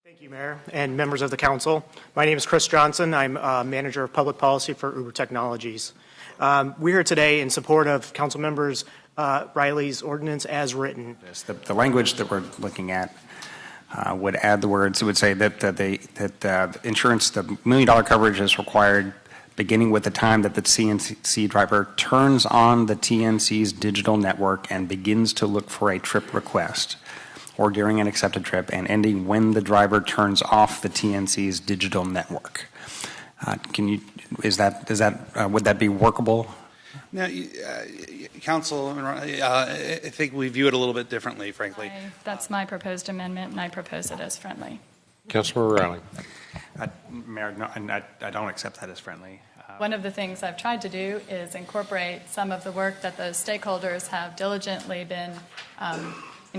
Thank you, Mayor and members of the council. My name is Chris Johnson. I'm Manager of Public Policy for Uber Technologies. We're here today in support of Council Members Riley's ordinance as written. The language that we're looking at would add the words. It would say that the insurance, the $1 million coverage is required beginning with the time that the TNC driver turns on the TNC's digital network and begins to look for a trip request, or during an accepted trip, and ending when the driver turns off the TNC's digital network. Would that be workable? Now, Council, I think we view it a little bit differently, frankly. That's my proposed amendment, and I propose it as friendly. Councilmember Riley. Mayor, no, I don't accept that as friendly. One of the things I've tried to do is incorporate some of the work that those stakeholders have diligently been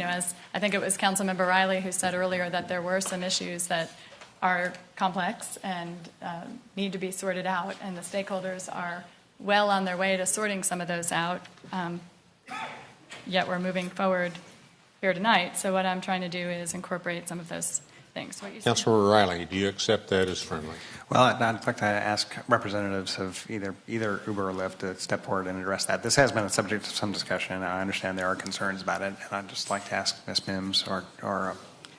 as I think it was Councilmember Riley who said earlier that there were some issues that are complex and need to be sorted out, and the stakeholders are well on their way to sorting some of those out, yet we're moving forward here tonight. So what I'm trying to do is incorporate some of those things. Councilmember Riley, do you accept that as friendly? Well, I'd like to ask representatives of either Uber or Lyft to step forward and address that. This has been a subject of some discussion. I understand there are concerns about it, and I'd just like to ask Ms. Mims or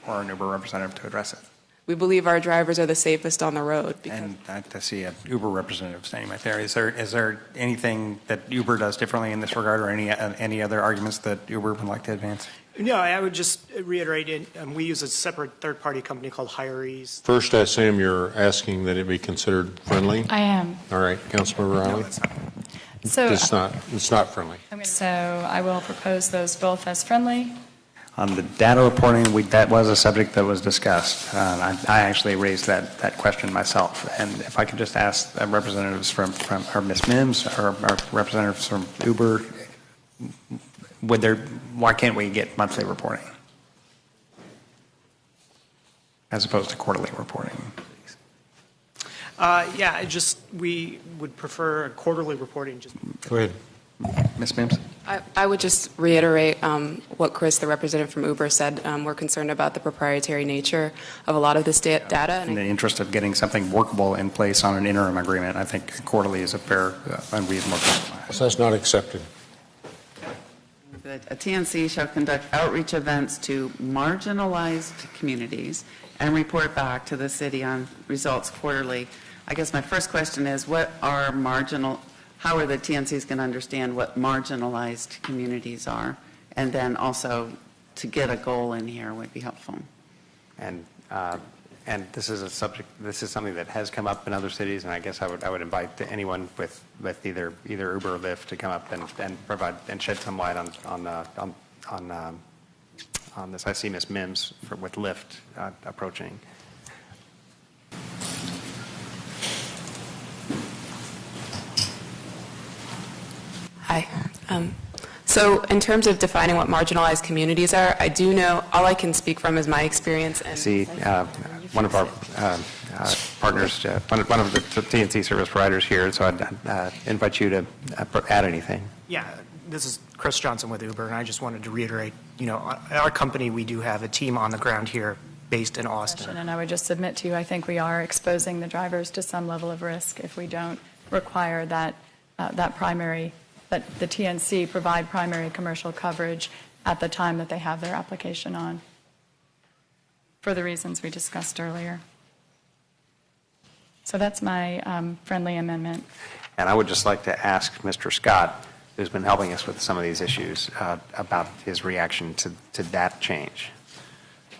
an Uber representative to address it. We believe our drivers are the safest on the road. And I see an Uber representative standing right there. Is there anything that Uber does differently in this regard, or any other arguments that Uber would like to advance? No, I would just reiterate it. We use a separate third-party company called Hirees. First, I assume you're asking that it be considered friendly? I am. All right, Councilmember Riley? No, that's not. So It's not friendly. So I will propose those both as friendly. On the data reporting, that was a subject that was discussed. I actually raised that question myself. And if I could just ask representatives from or Ms. Mims or representatives from Uber, why can't we get monthly reporting as opposed to quarterly reporting? We would prefer quarterly reporting. Go ahead. Ms. Mims? I would just reiterate what Chris, the representative from Uber, said. We're concerned about the proprietary nature of a lot of this data. In the interest of getting something workable in place on an interim agreement, I think quarterly is a fair and reasonable compromise. So that's not accepted. A TNC shall conduct outreach events to marginalized communities and report back to the city on results quarterly. I guess my first question is, how are the TNCs going to understand what marginalized communities are? And then also, to get a goal in here would be helpful. And this is something that has come up in other cities, and I guess I would invite anyone with either Uber or Lyft to come up and provide and shed some light on this. I see Ms. Mims with Lyft approaching. Hi. So in terms of defining what marginalized communities are, I do know, all I can speak from is my experience. And I see one of our partners, one of the TNC service providers here, so I'd invite you to add anything. Yeah, this is Chris Johnson with Uber, and I just wanted to reiterate, our company, we do have a team on the ground here based in Austin. And I would just submit to you, I think we are exposing the drivers to some level of risk if we don't require that the TNC provide primary commercial coverage at the time that they have their application on, for the reasons we discussed earlier. So that's my friendly amendment. And I would just like to ask Mr. Scott, who's been helping us with some of these issues, about his reaction to that change.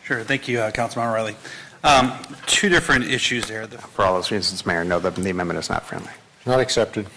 Sure. Thank you, Councilman Riley. Two different issues there. For all those reasons, Mayor, no, the amendment is not friendly. Not accepted.